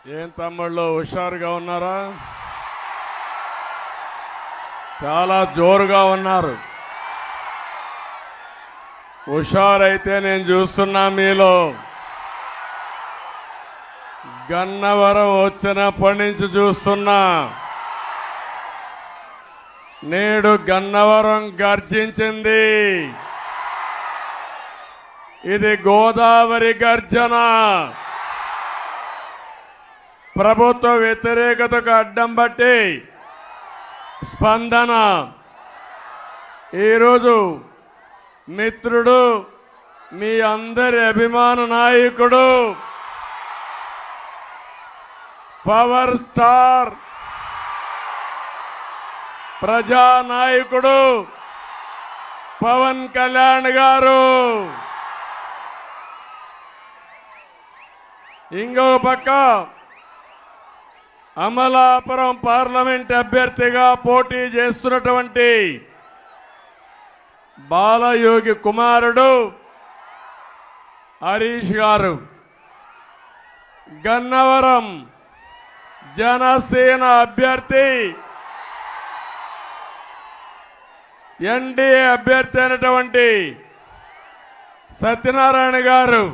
ఏం తమ్ముళ్ళు హుషారుగా ఉన్నారా? చాలా జోరుగా ఉన్నారు. హుషారైతే నేను చూస్తున్నా మీలో. గన్నవరం వచ్చినప్పటి నుంచి చూస్తున్నా. నేడు గన్నవరం గర్జించింది. ఇది గోదావరి గర్జన. ప్రభుత్వ వ్యతిరేకతకు అడ్డం పట్టి స్పందన. ఈరోజు మిత్రుడు, మీ అందరి అభిమాన నాయకుడు, పవర్ స్టార్ ప్రజానాయకుడు పవన్ కళ్యాణ్ గారు. ఇంకో పక్క అమలాపురం పార్లమెంట్ అభ్యర్థిగా పోటీ చేస్తున్నటువంటి బాలయోగి కుమారుడు హరీష్ గారు. గన్నవరం జనసేన అభ్యర్థి, ఎన్డీఏ అభ్యర్థి అయినటువంటి సత్యనారాయణ గారు.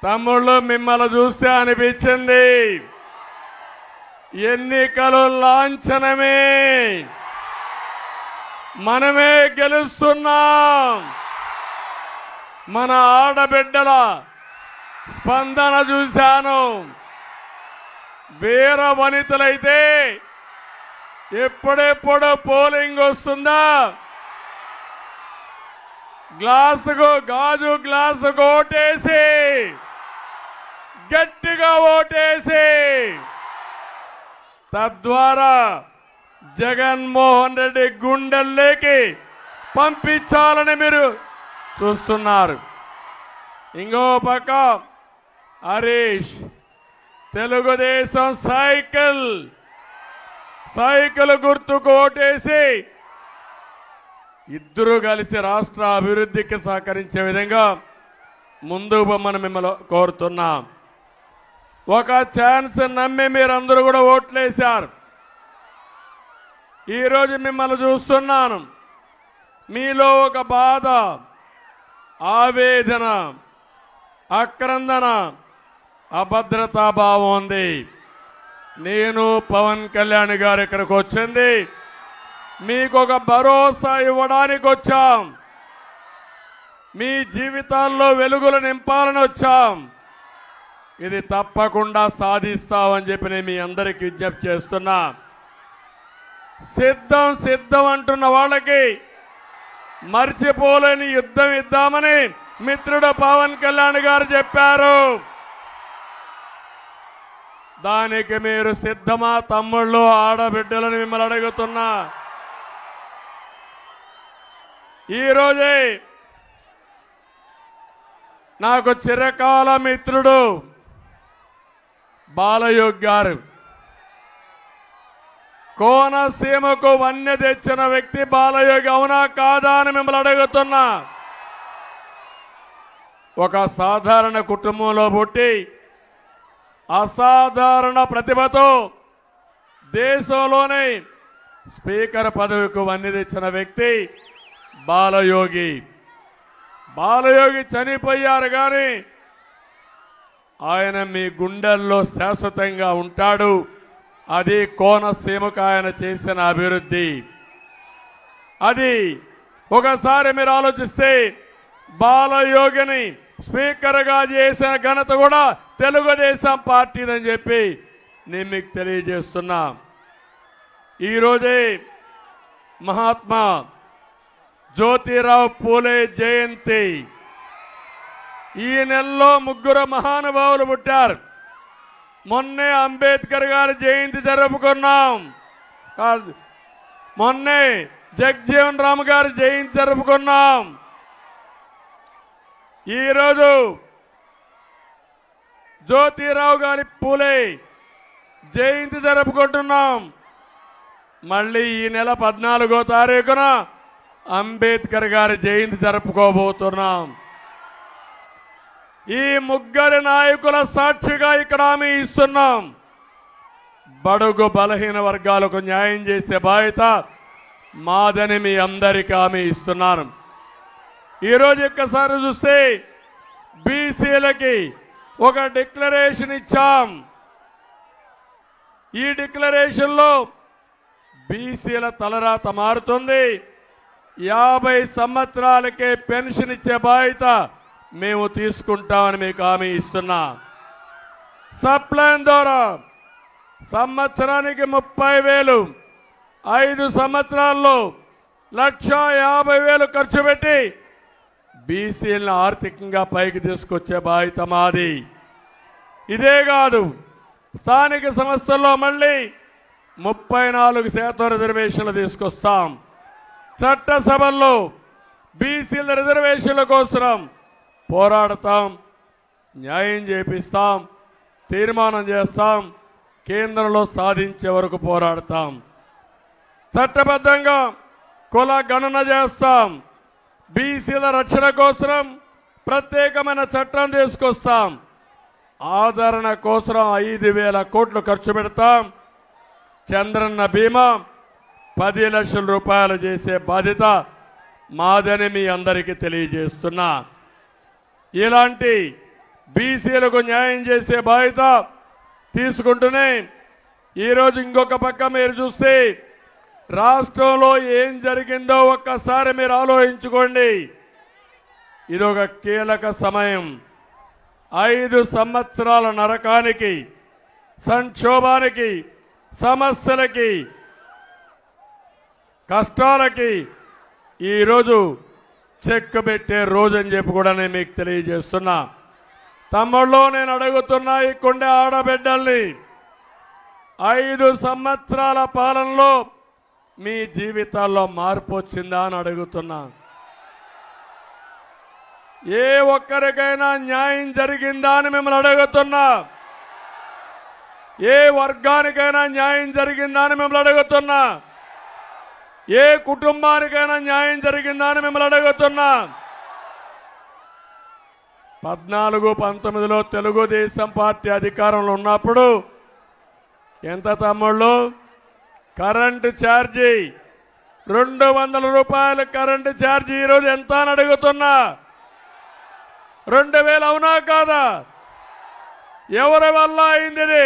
తమ్ముళ్ళు, మిమ్మల్ని చూస్తే అనిపించింది ఎన్నికలు లాంఛనమే, మనమే గెలుస్తున్నాం. మన ఆడబిడ్డల స్పందన చూశాను. వీర వనితలైతే ఎప్పుడెప్పుడు పోలింగ్ వస్తుందా, గాజు గ్లాసుకు ఓటేసి, గట్టిగా ఓటేసి, తద్వారా జగన్మోహన్ రెడ్డి గుండెల్లోకి పంపించాలని మీరు చూస్తున్నారు. ఇంకో పక్క హరీష్ తెలుగుదేశం సైకిల్ గుర్తుకు ఓటేసి ఇద్దరు కలిసి రాష్ట్ర అభివృద్ధికి సహకరించే విధంగా ముందుకు పొమ్మని మిమ్మల్ని కోరుతున్నాం. ఒక ఛాన్స్ నమ్మి మీరందరూ కూడా ఓట్లేశారు. ఈరోజు మిమ్మల్ని చూస్తున్నాను. మీలో ఒక బాధ, ఆవేదన, ఆక్రందన, అభద్రతాభావం ఉంది. నేను పవన్ కళ్యాణ్ గారు ఇక్కడికి వచ్చింది మీకు ఒక భరోసా ఇవ్వడానికి వచ్చాం. మీ జీవితాల్లో వెలుగులు నింపాలని వచ్చాం. ఇది తప్పకుండా సాధిస్తామని చెప్పి నేను మీ అందరికీ విజ్ఞప్తి చేస్తున్నా. సిద్ధం అంటున్న వాళ్ళకి మర్చిపోలేని యుద్ధం ఇద్దామని మిత్రుడు పవన్ కళ్యాణ్ గారు చెప్పారు. దానికి మీరు సిద్ధమా తమ్ముళ్ళు, ఆడబిడ్డలను మిమ్మల్ని అడుగుతున్నా. ఈరోజే నాకు చిరకాల మిత్రుడు బాలయోగి గారు, కోనసీమకు వన్య తెచ్చిన వ్యక్తి బాలయోగి. అవునా కాదా అని మిమ్మల్ని అడుగుతున్నా. ఒక సాధారణ కుటుంబంలో పుట్టి అసాధారణ ప్రతిభతో దేశంలోనే స్పీకర్ పదవికి వన్నె తెచ్చిన వ్యక్తి బాలయోగి. బాలయోగి చనిపోయారు కానీ ఆయన మీ గుండెల్లో శాశ్వతంగా ఉంటాడు. అది కోనసీమకు ఆయన చేసిన అభివృద్ధి. అది ఒకసారి మీరు ఆలోచిస్తే బాలయోగిని స్పీకర్గా చేసిన ఘనత కూడా తెలుగుదేశం పార్టీదని చెప్పి నేను మీకు తెలియజేస్తున్నా. ఈరోజే మహాత్మా జ్యోతిరావు పూలే జయంతి. ఈ నెలలో 3 మహానుభావులు పుట్టారు. మొన్నే అంబేద్కర్ గారి జయంతి జరుపుకున్నాం. మొన్నే జగజ్జీవన్ రామ్ గారి జయంతి జరుపుకున్నాం. ఈరోజు జ్యోతిరావు గారి పూలే జయంతి జరుపుకుంటున్నాం. మళ్ళీ ఈ నెల 14వ తారీఖున అంబేద్కర్ గారి జయంతి జరుపుకోబోతున్నాం. ఈ ముగ్గురి నాయకుల సాక్షిగా ఇక్కడ హామీ ఇస్తున్నాం. బడుగు బలహీన వర్గాలకు న్యాయం చేసే బాధ్యత మాదని మీ అందరికీ హామీ ఇస్తున్నాను. ఈరోజు ఒక్కసారి చూస్తే బీసీలకి ఒక డిక్లరేషన్ ఇచ్చాం. ఈ డిక్లరేషన్లో బీసీల తలరాత మారుతుంది. 50 సంవత్సరాలకే పెన్షన్ ఇచ్చే బాధ్యత మేము తీసుకుంటామని మీకు హామీ ఇస్తున్నా. సప్లైన్ ద్వారా సంవత్సరానికి 30,000, 5 సంవత్సరాల్లో 1,50,000 ఖర్చు పెట్టి బీసీలను ఆర్థికంగా పైకి తీసుకొచ్చే బాధ్యత మాది. ఇదే కాదు, స్థానిక సంస్థల్లో మళ్ళీ 34% రిజర్వేషన్లు తీసుకొస్తాం. చట్టసభల్లో బీసీల రిజర్వేషన్ల కోసం పోరాడతాం, న్యాయం చేపిస్తాం, తీర్మానం చేస్తాం, కేంద్రంలో సాధించే వరకు పోరాడతాం. చట్టబద్ధంగా కుల గణన చేస్తాం. బీసీల రక్షణ కోసం ప్రత్యేకమైన చట్టం తీసుకొస్తాం. ఆదరణ కోసం 5,000 కోట్లు ఖర్చు పెడతాం. చంద్రన్న బీమా 10 లక్షల రూపాయలు చేసే బాధ్యత మాదని మీ అందరికీ తెలియజేస్తున్నా. ఇలాంటి బీసీలకు న్యాయం చేసే బాధ్యత తీసుకుంటూనే ఈరోజు ఇంకొక పక్క మీరు చూస్తే రాష్ట్రంలో ఏం జరిగిందో ఒక్కసారి మీరు ఆలోచించుకోండి. ఇదొక కీలక సమయం. 5 సంవత్సరాల నరకానికి, సంక్షోభానికి, సమస్యలకి, కష్టాలకి ఈరోజు చెక్ పెట్టే రోజు అని చెప్పి కూడా నేను మీకు తెలియజేస్తున్నా. తమ్ముళ్ళు, నేను అడుగుతున్నా ఈ కొండ ఆడబిడ్డల్ని, 5 సంవత్సరాల పాలనలో మీ జీవితాల్లో మార్పు వచ్చిందా అని అడుగుతున్నా. ఏ ఒక్కరికైనా న్యాయం జరిగిందా అని మిమ్మల్ని అడుగుతున్నా. ఏ వర్గానికైనా న్యాయం జరిగిందా అని మిమ్మల్ని అడుగుతున్నా. ఏ కుటుంబానికైనా న్యాయం జరిగిందా అని మిమ్మల్ని అడుగుతున్నా. 14-19లో తెలుగుదేశం పార్టీ అధికారంలో ఉన్నప్పుడు ఎంత తమ్ముళ్ళు? కరెంటు ఛార్జీ 200 రూపాయలు కరెంటు ఛార్జీ ఈరోజు ఎంత అని అడుగుతున్నా. 2,000 అవునా కాదా? ఎవరి వల్ల అయింది?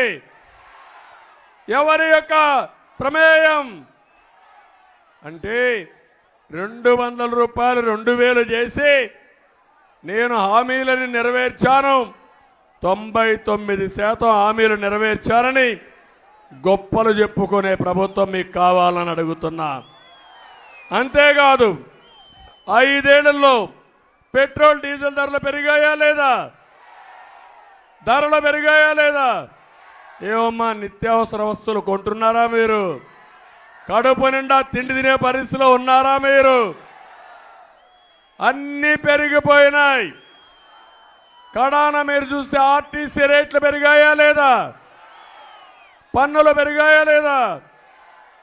ఎవరి యొక్క ప్రమేయం? అంటే 200 రూపాయలు 2,000 చేసి నేను హామీలను నెరవేర్చాను. 99% హామీలు నెరవేర్చారని గొప్పలు చెప్పుకునే ప్రభుత్వం మీకు కావాలని అడుగుతున్నా. అంతేకాదు, 5 ఏళ్లలో పెట్రోల్ డీజిల్ ధరలు పెరిగాయా లేదా? ధరలు పెరిగాయా లేదా? ఏమమ్మా, నిత్యావసర వస్తువులు కొంటున్నారా మీరు? కడుపు నిండా తిండి తినే పరిస్థితిలో ఉన్నారా మీరు? అన్నీ పెరిగిపోయినాయి. కడాన మీరు చూస్తే ఆర్టీసీ రేట్లు పెరిగాయా లేదా? పన్నులు పెరిగాయా లేదా?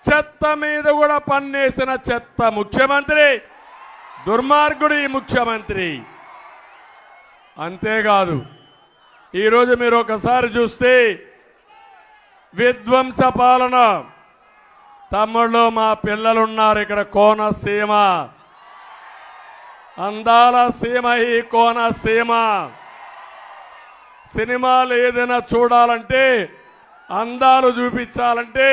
చెత్త మీద కూడా పన్నేసిన చెత్త ముఖ్యమంత్రి, దుర్మార్గుడు ఈ ముఖ్యమంత్రి. అంతేకాదు, ఈరోజు మీరు ఒకసారి చూస్తే విధ్వంస పాలన. తమ్ముళ్ళు, మా పిల్లలున్నారు ఇక్కడ. కోనసీమ అందాల సీమ, ఈ కోనసీమ. సినిమాలు ఏదైనా చూడాలంటే, అందాలు చూపించాలంటే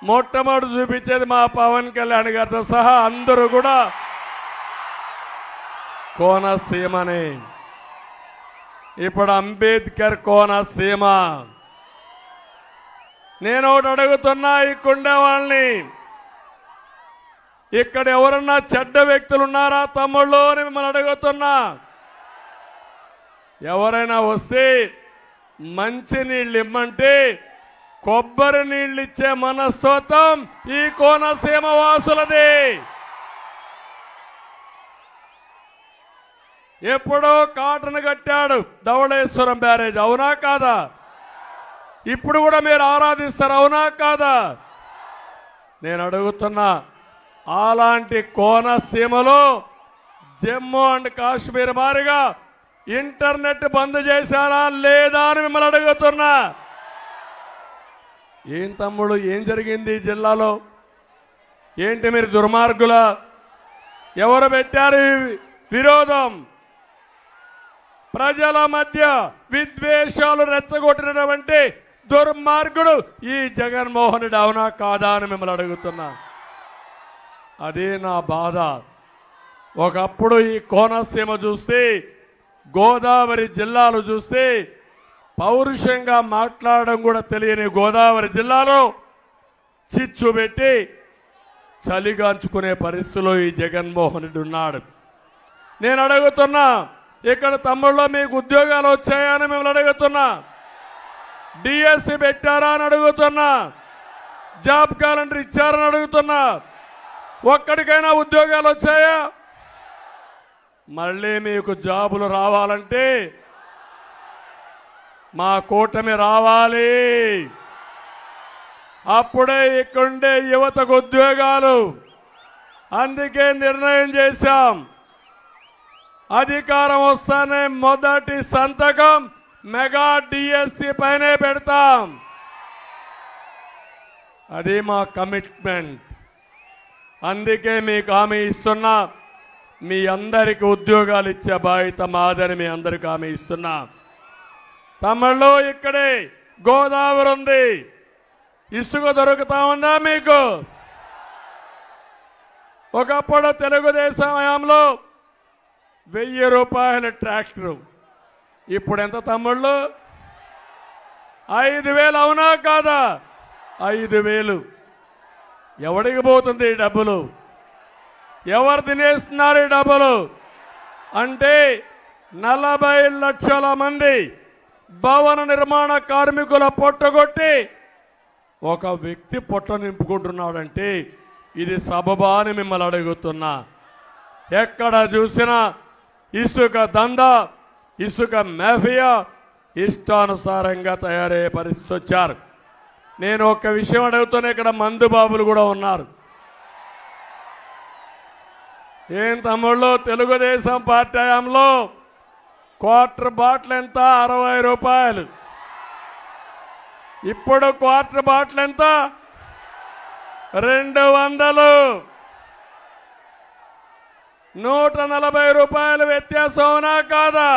మొట్టమొదటి చూపించేది మా పవన్ కళ్యాణ్ గారితో సహా అందరూ కూడా కోనసీమనే. ఇప్పుడు అంబేద్కర్ కోనసీమ. నేను ఒకటి అడుగుతున్నా ఈ కుండే వాళ్ళని, ఇక్కడ ఎవరన్నా చెడ్డ వ్యక్తులు ఉన్నారా తమ్ముళ్ళు అని మిమ్మల్ని అడుగుతున్నా. ఎవరైనా వస్తే మంచి నీళ్ళు ఇమ్మంటే కొబ్బరి నీళ్ళు ఇచ్చే మనస్తత్వం ఈ కోనసీమ వాసులది. ఎప్పుడో కాటన్ కట్టాడు ధవళేశ్వరం బ్యారేజ్, అవునా కాదా? ఇప్పుడు కూడా మీరు ఆరాధిస్తారు, అవునా కాదా? నేను అడుగుతున్నా, అలాంటి కోనసీమలో జమ్మూ అండ్ కాశ్మీర్ మారిగా ఇంటర్నెట్ బంద్ చేశారా లేదా అని మిమ్మల్ని అడుగుతున్నా. ఏం తమ్ముడు, ఏం జరిగింది ఈ జిల్లాలో? ఏంటి మీరు దుర్మార్గుల? ఎవరు పెట్టారు విరోధం? ప్రజల మధ్య విద్వేషాలు రెచ్చగొట్టినటువంటి దుర్మార్గుడు ఈ జగన్మోహన్ రెడ్డి, అవునా కాదా అని మిమ్మల్ని అడుగుతున్నా. అదే నా బాధ. ఒకప్పుడు ఈ కోనసీమ చూస్తే, గోదావరి జిల్లాలు చూస్తే పౌరుషంగా మాట్లాడడం కూడా తెలియని గోదావరి జిల్లాలో చిచ్చు పెట్టి చలిగాంచుకునే పరిస్థితిలో ఈ జగన్మోహన్ రెడ్డి ఉన్నాడు. నేను అడుగుతున్నా, ఇక్కడ తమ్ముళ్ళో మీకు ఉద్యోగాలు వచ్చాయని మిమ్మల్ని అడుగుతున్నా. డిఎస్సి పెట్టారా అని అడుగుతున్నా. జాబ్ క్యాలెండర్ ఇచ్చారని అడుగుతున్నా. ఒక్కడికైనా ఉద్యోగాలు వచ్చాయా? మళ్ళీ మీకు జాబులు రావాలంటే మా కూటమి రావాలి. అప్పుడే ఇక్కడుండే యువతకు ఉద్యోగాలు. అందుకే నిర్ణయం చేశాం, అధికారం వస్తానే మొదటి సంతకం మెగా డిఎస్సి పైనే పెడతాం. అది మా కమిట్మెంట్. అందుకే మీకు హామీ ఇస్తున్నా, మీ అందరికి ఉద్యోగాలు ఇచ్చే బాధ్యత మాదని మీ అందరికి హామీ ఇస్తున్నా. తమిళలో ఇక్కడే గోదావరి ఉంది, ఇసుక దొరుకుతా ఉందా మీకు? ఒకప్పుడు తెలుగుదేశం హయాంలో 1000 రూపాయల ట్రాక్టరు, ఇప్పుడు ఎంత తమ్ముళ్ళు? 5000, అవునా కాదా? 5000. ఎవడికి పోతుంది ఈ డబ్బులు? ఎవరు తినేస్తున్నారు ఈ డబ్బులు? అంటే 40 లక్షల మంది భవన నిర్మాణ కార్మికుల పొట్టగొట్టి ఒక వ్యక్తి పొట్ట నింపుకుంటున్నాడంటే ఇది సబబా అని మిమ్మల్ని అడుగుతున్నా. ఎక్కడ చూసినా ఇసుక దందా, ఇసుక మాఫియా ఇష్టానుసారంగా తయారయ్యే పరిస్థితి వచ్చారు. నేను ఒక విషయం అడుగుతున్నా, ఇక్కడ మందు బాబులు కూడా ఉన్నారు. ఏం తమ్ముళ్ళు, తెలుగుదేశం పార్టీ హయాంలో క్వార్టర్ బాటిల్ ఎంత? 60 రూపాయలు. ఇప్పుడు క్వార్టర్ బాటిల్ ఎంత? 200. 140 రూపాయలు వ్యత్యాసం, అవునా కాదా?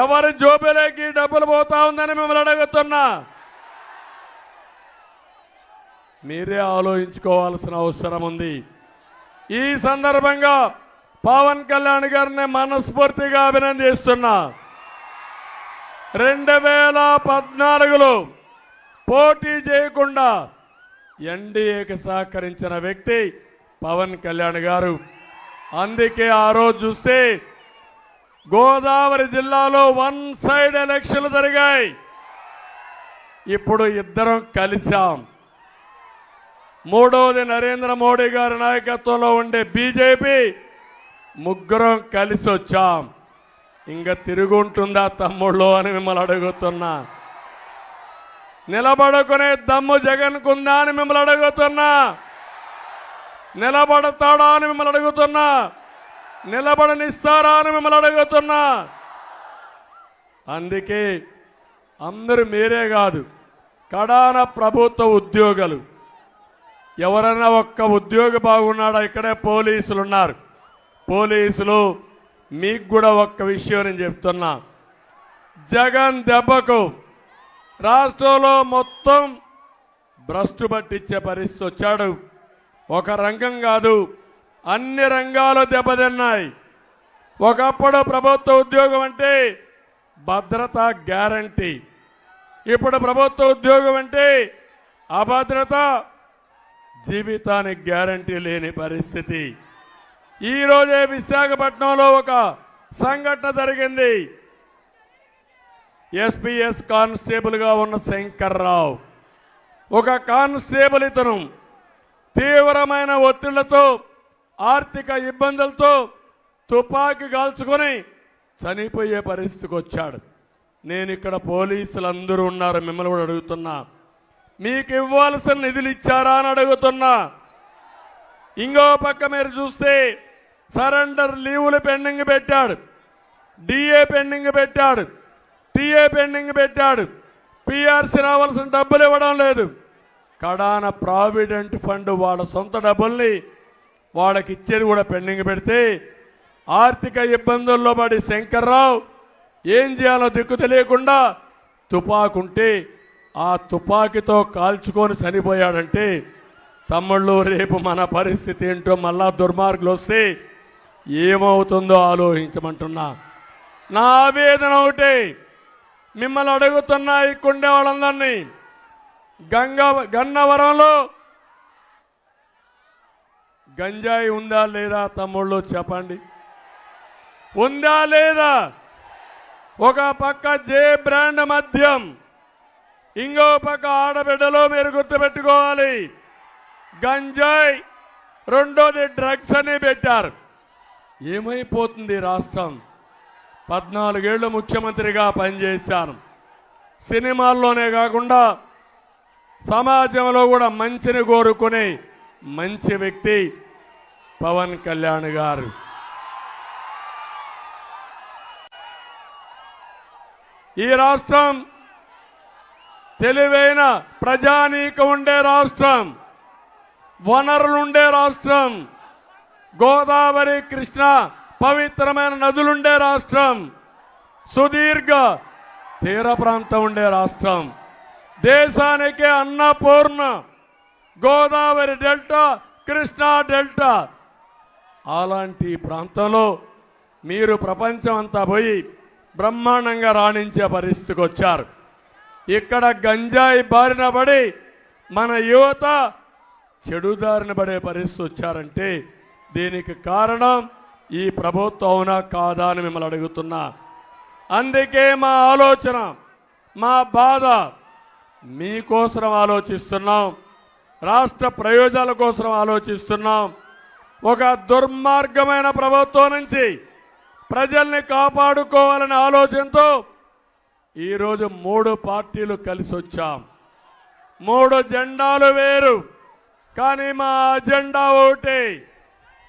ఎవరి జోబులోకి డబ్బులు పోతా ఉందని మిమ్మల్ని అడుగుతున్నా. మీరే ఆలోచించుకోవాల్సిన అవసరం ఉంది. ఈ సందర్భంగా పవన్ కళ్యాణ్ గారిని మనస్ఫూర్తిగా అభినందిస్తున్నా. 2014లో పోటీ చేయకుండా ఎన్డీఏకి సహకరించిన వ్యక్తి పవన్ కళ్యాణ్ గారు. అందుకే ఆ రోజు చూస్తే గోదావరి జిల్లాలో 1 సైడ్ ఎలక్షన్లు జరిగాయి. ఇప్పుడు ఇద్దరం కలిశాం. మూడోది నరేంద్ర మోడీ గారి నాయకత్వంలో ఉండే బీజేపీ, ముగ్గురం కలిసి వచ్చాం. ఇంకా తిరుగుంటుందా తమ్ముళ్ళు అని మిమ్మల్ని అడుగుతున్నా. నిలబడుకునే దమ్ము జగన్కుందా అని మిమ్మల్ని అడుగుతున్నా. నిలబడతాడా అని మిమ్మల్ని అడుగుతున్నా. నిలబడనిస్తారా అని మిమ్మల్ని అడుగుతున్నా. అందుకే అందరూ మీరే కాదు, కడాన ప్రభుత్వ ఉద్యోగులు ఎవరైనా ఒక్క ఉద్యోగి బాగున్నాడా? ఇక్కడే పోలీసులు ఉన్నారు. పోలీసులు మీకు కూడా ఒక్క విషయం నేను చెప్తున్నా. జగన్ దెబ్బకు రాష్ట్రంలో మొత్తం భ్రష్టు పట్టించే పరిస్థితి వచ్చాడు. ఒక రంగం కాదు, అన్ని రంగాలు దెబ్బతిన్నాయి. ఒకప్పుడు ప్రభుత్వ ఉద్యోగం అంటే భద్రత గ్యారంటీ, ఇప్పుడు ప్రభుత్వ ఉద్యోగం అంటే అభద్రత, జీవితానికి గ్యారంటీ లేని పరిస్థితి. ఈరోజే విశాఖపట్నంలో ఒక సంఘటన జరిగింది. ఎస్పీఎస్ కానిస్టేబుల్గా ఉన్న శంకర్రావు, ఒక కానిస్టేబుల్, ఇతను తీవ్రమైన ఒత్తిళ్లతో, ఆర్థిక ఇబ్బందులతో తుపాకీ కాల్చుకొని చనిపోయే పరిస్థితికి వచ్చాడు. నేను ఇక్కడ పోలీసులందరూ ఉన్నారు, మిమ్మల్ని కూడా అడుగుతున్నా, మీకు ఇవ్వాల్సిన నిధులు ఇచ్చారా అని అడుగుతున్నా. ఇంకో పక్క మీరు చూస్తే సరెండర్ లీవులు పెండింగ్ పెట్టాడు. డిఏ పెండింగ్ పెట్టాడు, టీఏ పెండింగ్ పెట్టాడు, పిఆర్సీ రావాల్సిన డబ్బులు ఇవ్వడం లేదు. కడాన ప్రావిడెంట్ ఫండ్ వాళ్ళ సొంత డబ్బుల్ని వాళ్ళకి ఇచ్చేది కూడా పెండింగ్ పెడితే ఆర్థిక ఇబ్బందుల్లో పడి శంకర్రావు ఏం చేయాలో దిక్కు తెలియకుండా తుపాకుంటే ఆ తుపాకీతో కాల్చుకొని చనిపోయాడంటే తమ్ముళ్ళు రేపు మన పరిస్థితి ఏంటో మళ్ళా దుర్మార్గులు వస్తే ఏమవుతుందో ఆలోచించమంటున్నా. నా ఆవేదన ఒకటే, మిమ్మల్ని అడుగుతున్నా ఇక్కడే వాళ్ళందరినీ, గన్నవరంలో గంజాయి ఉందా లేదా తమ్ముళ్ళు చెప్పండి, ఉందా లేదా? ఒక పక్క జే బ్రాండ్ మద్యం, ఇంకో పక్క ఆడబిడ్డలో మీరు గుర్తుపెట్టుకోవాలి గంజాయి, రెండోది డ్రగ్స్ అని పెట్టారు. ఏమైపోతుంది రాష్ట్రం? 14 ఏళ్ళు ముఖ్యమంత్రిగా పనిచేశాను. సినిమాల్లోనే కాకుండా సమాజంలో కూడా మంచిని కోరుకునే మంచి వ్యక్తి పవన్ కళ్యాణ్ గారు. ఈ రాష్ట్రం తెలివైన ప్రజానీకం ఉండే రాష్ట్రం, వనరులుండే రాష్ట్రం, గోదావరి కృష్ణ పవిత్రమైన నదులుండే రాష్ట్రం, సుదీర్ఘ తీర ప్రాంతం ఉండే రాష్ట్రం, దేశానికే అన్నపూర్ణ గోదావరి డెల్టా, కృష్ణా డెల్టా. అలాంటి ప్రాంతంలో మీరు ప్రపంచం అంతా పోయి బ్రహ్మాండంగా రాణించే పరిస్థితికి వచ్చారు. ఇక్కడ గంజాయి బారిన పడి మన యువత చెడుదారిన పడే పరిస్థితి వచ్చారంటే దీనికి కారణం ఈ ప్రభుత్వం అవునా కాదా అని మిమ్మల్ని అడుగుతున్నా. అందుకే మా ఆలోచన, మా బాధ మీకోసం ఆలోచిస్తున్నాం, రాష్ట్ర ప్రయోజనాల కోసం ఆలోచిస్తున్నాం. ఒక దుర్మార్గమైన ప్రభుత్వం నుంచి ప్రజల్ని కాపాడుకోవాలనే ఆలోచనతో ఈరోజు 3 పార్టీలు కలిసి వచ్చాం. 3 జెండాలు వేరు, కానీ మా అజెండా ఒకటే.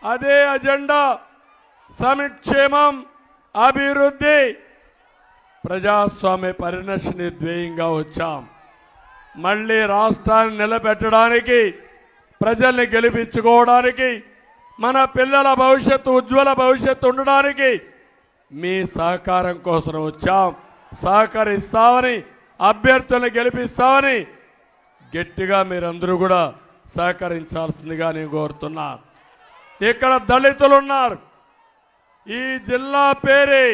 అదే అజెండా సంక్షేమం, అభివృద్ధి, ప్రజాస్వామ్య పరిరక్షణ ధ్యేయంగా వచ్చాం. మళ్ళీ రాష్ట్రాన్ని నిలబెట్టడానికి, ప్రజల్ని గెలిపించుకోవడానికి, మన పిల్లల భవిష్యత్తు ఉజ్వల భవిష్యత్తు ఉండడానికి మీ సహకారం కోసం వచ్చాం. సహకరిస్తామని, అభ్యర్థులను గెలిపిస్తామని గట్టిగా మీరందరూ కూడా సహకరించాల్సిందిగా నేను కోరుతున్నా. ఇక్కడ దళితులు ఉన్నారు. ఈ జిల్లా పేరే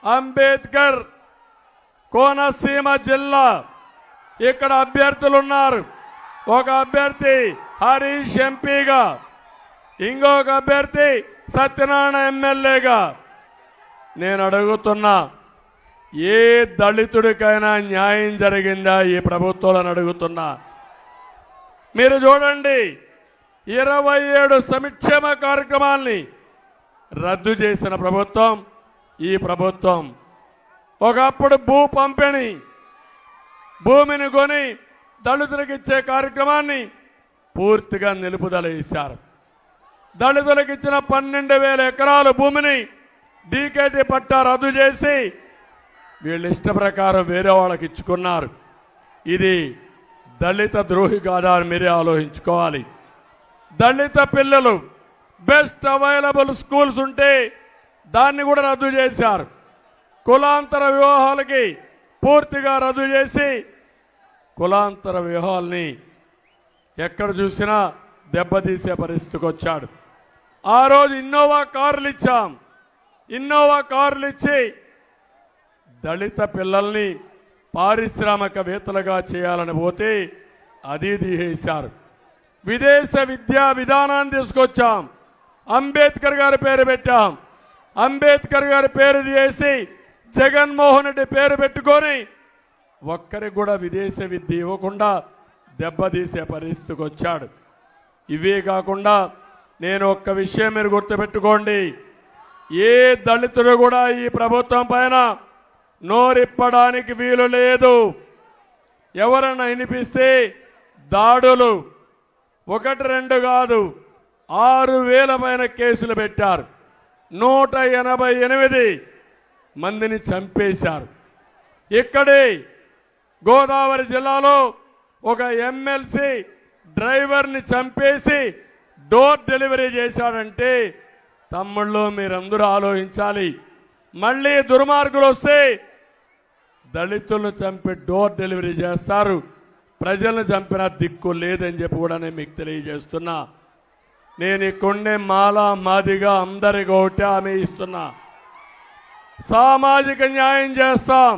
అంబేద్కర్ కోనసీమ జిల్లా. ఇక్కడ అభ్యర్థులు ఉన్నారు. ఒక అభ్యర్థి హరీష్ ఎంపీగా, ఇంకొక అభ్యర్థి సత్యనారాయణ ఎమ్మెల్యేగా. నేను అడుగుతున్నా, ఏ దళితుడికైనా న్యాయం జరిగిందా ఈ ప్రభుత్వాలను అడుగుతున్నా. మీరు చూడండి, 27 సంక్షేమ కార్యక్రమాల్ని రద్దు చేసిన ప్రభుత్వం ఈ ప్రభుత్వం. ఒకప్పుడు భూ పంపిణీ, భూమిని కొని దళితులకు ఇచ్చే కార్యక్రమాన్ని పూర్తిగా నిలుపుదల చేశారు. దళితులకు ఇచ్చిన 12,000 ఎకరాల భూమిని డీకేటీ పట్టా రద్దు చేసి వీళ్ళ ఇష్ట ప్రకారం వేరే వాళ్ళకి ఇచ్చుకున్నారు. ఇది దళిత ద్రోహి కాదా అని మీరే ఆలోచించుకోవాలి. దళిత పిల్లలు బెస్ట్ అవైలబుల్ స్కూల్స్ ఉంటే దాన్ని కూడా రద్దు చేశారు. కులాంతర వివాహాలకి పూర్తిగా రద్దు చేసి కులాంతర వివాహాలని ఎక్కడ చూసినా దెబ్బతీసే పరిస్థితికి వచ్చాడు. ఆ రోజు ఇన్నోవా కార్లు ఇచ్చాం. ఇన్నోవా కార్లు ఇచ్చి దళిత పిల్లల్ని పారిశ్రామికవేత్తలుగా చేయాలని పోతే అది తీసేశారు. విదేశ విద్యా విధానాన్ని తీసుకొచ్చాం. అంబేద్కర్ గారి పేరు పెట్టాం. అంబేద్కర్ గారి పేరు తీసి జగన్మోహన్ రెడ్డి పేరు పెట్టుకొని ఒక్కరికి కూడా విదేశ విద్య ఇవ్వకుండా దెబ్బతీసే పరిస్థితికి వచ్చాడు. ఇవే కాకుండా నేను ఒక్క విషయం మీరు గుర్తుపెట్టుకోండి, ఏ దళితుడు కూడా ఈ ప్రభుత్వం పైన నోరిప్పడానికి వీలు లేదు. ఎవరైనా వినిపిస్తే దాడులు 1-2 కాదు 6,000 పైన కేసులు పెట్టారు. 188 మందిని చంపేశారు. ఇక్కడే గోదావరి జిల్లాలో ఒక ఎమ్మెల్సీ డ్రైవర్ని చంపేసి డోర్ డెలివరీ చేశాడంటే తమ్ముళ్ళు మీరందరూ ఆలోచించాలి. మళ్ళీ దుర్మార్గులు వస్తే దళితులను చంపి డోర్ డెలివరీ చేస్తారు. ప్రజలను చంపిన దిక్కు లేదని చెప్పి కూడా నేను మీకు తెలియజేస్తున్నా. నేను ఇక్కడే మాలా మాదిగా అందరికి ఒకటే హామీ ఇస్తున్నా, సామాజిక న్యాయం చేస్తాం.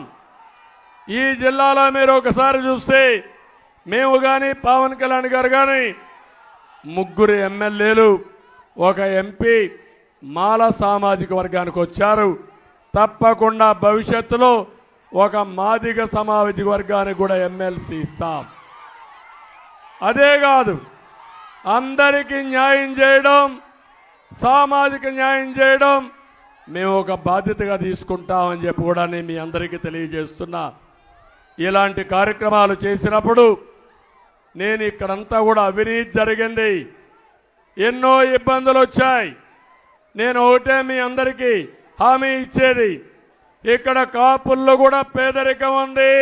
ఈ జిల్లాలో మీరు ఒకసారి చూస్తే మేము కానీ పవన్ కళ్యాణ్ గారు కానీ 3 ఎమ్మెల్యేలు 1 ఎంపీ మాల సామాజిక వర్గానికి వచ్చారు. తప్పకుండా భవిష్యత్తులో ఒక మాదిగ సామాజిక వర్గానికి కూడా ఎమ్మెల్సీ ఇస్తాం. అదే కాదు, అందరికీ న్యాయం చేయడం, సామాజిక న్యాయం చేయడం మేము ఒక బాధ్యతగా తీసుకుంటామని చెప్పి కూడా నేను మీ అందరికీ తెలియజేస్తున్నా. ఇలాంటి కార్యక్రమాలు చేసినప్పుడు నేను ఇక్కడంతా కూడా అవినీతి జరిగింది, ఎన్నో ఇబ్బందులు వచ్చాయి. నేను ఒకటే మీ అందరికీ హామీ ఇచ్చేది, ఇక్కడ కాపుల్లో కూడా పేదరికం ఉంది.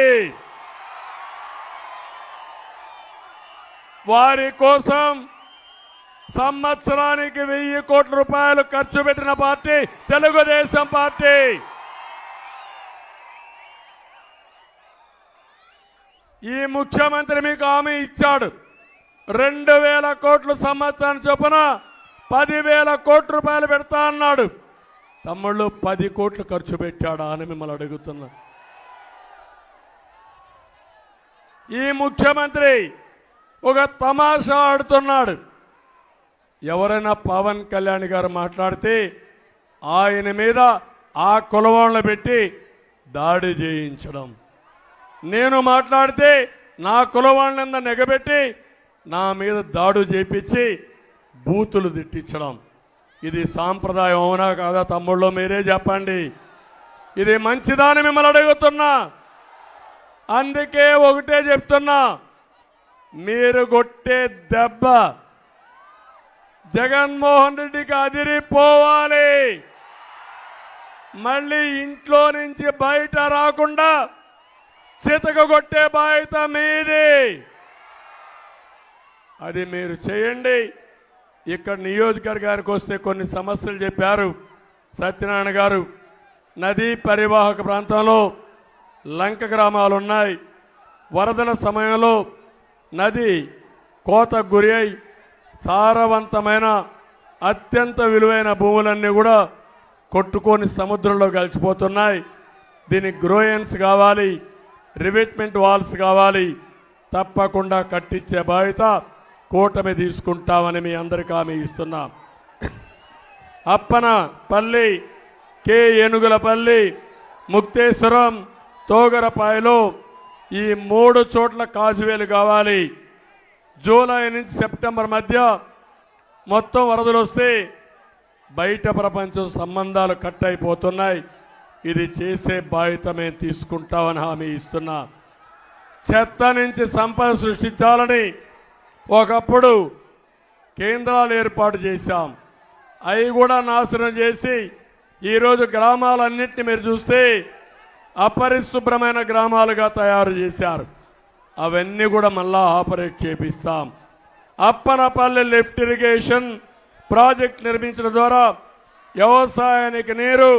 వారి కోసం సంవత్సరానికి 1000 కోట్ల రూపాయలు ఖర్చు పెట్టిన పార్టీ తెలుగుదేశం పార్టీ. ఈ ముఖ్యమంత్రి మీకు హామీ ఇచ్చాడు, 2000 కోట్లు సంవత్సరం చొప్పున 10,000 కోట్ల రూపాయలు పెడతా అన్నాడు. తమ్ముళ్ళు 10 కోట్లు ఖర్చు పెట్టాడా అని మిమ్మల్ని అడుగుతున్నా. ఈ ముఖ్యమంత్రి ఒక తమాషా ఆడుతున్నాడు. ఎవరైనా పవన్ కళ్యాణ్ గారు మాట్లాడితే ఆయన మీద ఆ కులవాళ్ళను పెట్టి దాడి చేయించడం, నేను మాట్లాడితే నా కులవాళ్ళంతా నెగబెట్టి నా మీద దాడు చేయించి బూతులు తిట్టించడం. ఇది సాంప్రదాయం అవునా కాదా తమ్ముళ్ళు మీరే చెప్పండి. ఇది మంచిదాని మిమ్మల్ని అడుగుతున్నా. అందుకే ఒకటే చెప్తున్నా, మీరు కొట్టే దెబ్బ జగన్మోహన్ రెడ్డికి అదిరిపోవాలి. మళ్ళీ ఇంట్లో నుంచి బయట రాకుండా చితకగొట్టే బాధ్యత మీది. అది మీరు చేయండి. ఇక్కడ నియోజకవర్గానికి వస్తే కొన్ని సమస్యలు చెప్పారు సత్యనారాయణ గారు. నదీ పరివాహక ప్రాంతంలో లంక గ్రామాలు ఉన్నాయి. వరదల సమయంలో నది కోతకు గురి అయి సారవంతమైన అత్యంత విలువైన భూములన్నీ కూడా కొట్టుకొని సముద్రంలో కలిసిపోతున్నాయి. దీనికి గ్రోయన్స్ కావాలి, రివిట్మెంట్ వాల్స్ కావాలి. తప్పకుండా కట్టించే బాధ్యత కూటమి తీసుకుంటామని మీ అందరికీ హామీ ఇస్తున్నాం. అప్పనపల్లి, కే ఏనుగులపల్లి, ముక్తేశ్వరం, తోగరపాయలో ఈ 3 చోట్ల కాజువేలు కావాలి. జూలై నుంచి సెప్టెంబర్ మధ్య మొత్తం వరదలు వస్తే బయట ప్రపంచం సంబంధాలు కట్ అయిపోతున్నాయి. ఇది చేసే బాధ్యత మేము తీసుకుంటామని హామీ ఇస్తున్నా. చెత్త నుంచి సంపద సృష్టించాలని ఒకప్పుడు కేంద్రాలు ఏర్పాటు చేశాం. అవి కూడా నాశనం చేసి ఈరోజు గ్రామాలన్నింటినీ మీరు చూస్తే అపరిశుభ్రమైన గ్రామాలుగా తయారు చేశారు. అవన్నీ కూడా మళ్ళా ఆపరేట్ చేపిస్తాం. అప్పనపల్లి లిఫ్ట్ ఇరిగేషన్ ప్రాజెక్ట్ నిర్మించడం ద్వారా వ్యవసాయానికి నీరు,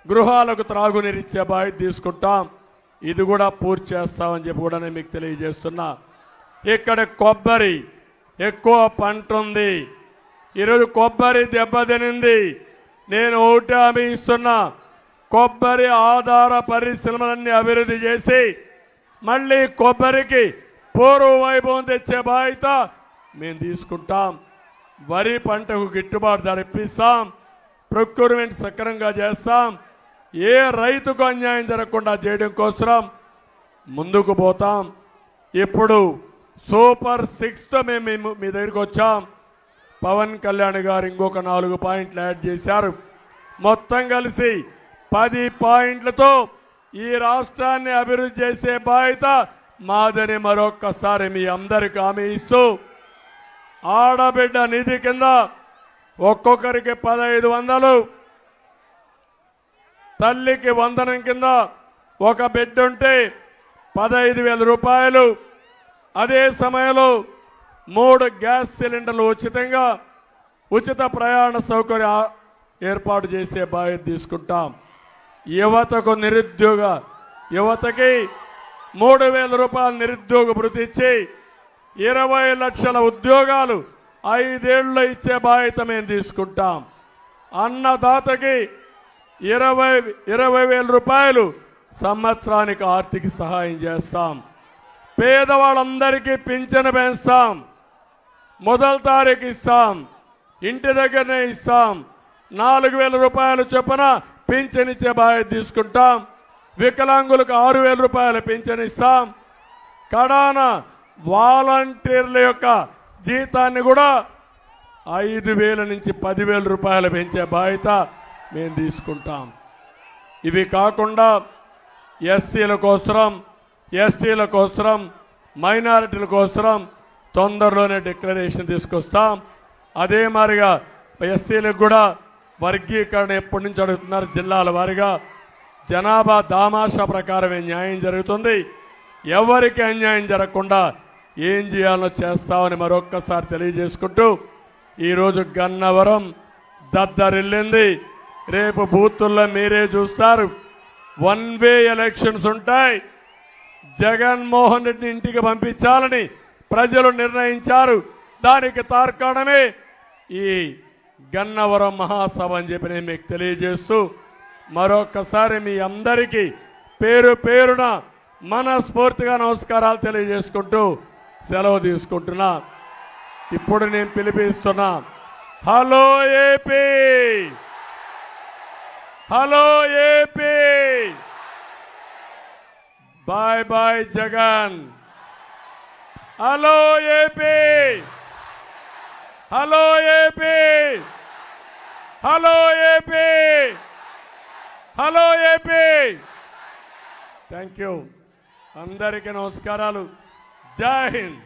గృహాలకు త్రాగునీరిచ్చే బాధ్యత తీసుకుంటాం. ఇది కూడా పూర్తి చేస్తామని చెప్పి కూడా నేను మీకు తెలియజేస్తున్నా. ఇక్కడ కొబ్బరి ఎక్కువ పంట ఉంది. ఈరోజు కొబ్బరి దెబ్బతినింది. నేను ఒకటి హామీ ఇస్తున్నా, కొబ్బరి ఆధార పరిశ్రమలన్నీ అభివృద్ధి చేసి మళ్ళీ కొబ్బరికి పూర్వ వైభవం తెచ్చే బాధ్యత మేము తీసుకుంటాం. వరి పంటకు గిట్టుబాటు ధర ఇప్పిస్తాం. ప్రొక్యూర్మెంట్ సక్రమంగా చేస్తాం. ఏ రైతుకు అన్యాయం జరగకుండా చేయడం కోసం ముందుకు పోతాం. ఇప్పుడు సూపర్ 6తో మేము మీ దగ్గరికి వచ్చాం. పవన్ కళ్యాణ్ గారు ఇంకొక 4 పాయింట్లు యాడ్ చేశారు. మొత్తం కలిసి 10 పాయింట్లతో ఈ రాష్ట్రాన్ని అభివృద్ధి చేసే బాధ్యత మాదని మరొక్కసారి మీ అందరికీ హామీ ఇస్తూ, ఆడబిడ్డ నిధి కింద ఒక్కొక్కరికి 1500, తల్లికి వందనం కింద ఒక బిడ్డ ఉంటే 15,000 రూపాయలు. అదే సమయంలో 3 గ్యాస్ సిలిండర్లు ఉచితంగా ఉచిత ప్రయాణ సౌకర్య ఏర్పాటు చేసే బాధ్యత తీసుకుంటాం. యువతకి 3,000 రూపాయలు నిరుద్యోగ భృతి ఇచ్చి 20 లక్షల ఉద్యోగాలు 5 ఏళ్లలో ఇచ్చే బాధ్యత మేము తీసుకుంటాం. అన్నదాతకి 20,000 రూపాయలు సంవత్సరానికి ఆర్థిక సహాయం చేస్తాం. పేదవాళ్ళందరికీ పింఛను పెంచుతాం. మొదటి తారీఖు ఇస్తాం, ఇంటి దగ్గరనే ఇస్తాం. 4,000 రూపాయలు చొప్పున పింఛన్ ఇచ్చే బాధ్యత తీసుకుంటాం. వికలాంగులకు 6,000 రూపాయల పింఛన్ ఇస్తాం. కడాన వాలంటీర్ల యొక్క జీతాన్ని కూడా 5,000 నుంచి 10,000 రూపాయలు పెంచే బాధ్యత మేము తీసుకుంటాం. ఇవి కాకుండా ఎస్సీల కోసం, ఎస్టీల కోసం, మైనారిటీల కోసం తొందరలోనే డిక్లరేషన్ తీసుకొస్తాం. అదే మాదిరిగా ఎస్సీలకు కూడా వర్గీకరణ ఎప్పటి నుంచి అడుగుతున్నారు. జిల్లాల వారీగా జనాభా దామాషా ప్రకారమే న్యాయం జరుగుతుంది. ఎవరికి అన్యాయం జరగకుండా ఏం చేయాలో చేస్తామని మరొక్కసారి తెలియజేసుకుంటూ ఈరోజు గన్నవరం దద్దరిల్లింది. రేపు బూతుల్లో మీరే చూస్తారు. 1 వే ఎలక్షన్స్ ఉంటాయి. జగన్మోహన్ రెడ్డిని ఇంటికి పంపించాలని ప్రజలు నిర్ణయించారు. దానికి తార్కాణమే ఈ గన్నవరం మహాసభ అని చెప్పి నేను మీకు తెలియజేస్తూ మరొకసారి మీ అందరికీ పేరు పేరున మనస్ఫూర్తిగా నమస్కారాలు తెలియజేసుకుంటూ సెలవు తీసుకుంటున్నా. ఇప్పుడు నేను పిలిపిస్తున్నా, hello AP, hello AP, bye bye Jagan, hello AP, hello AP, hello AP, hello AP. Thank you. అందరికీ నమస్కారాలు. జై హింద్.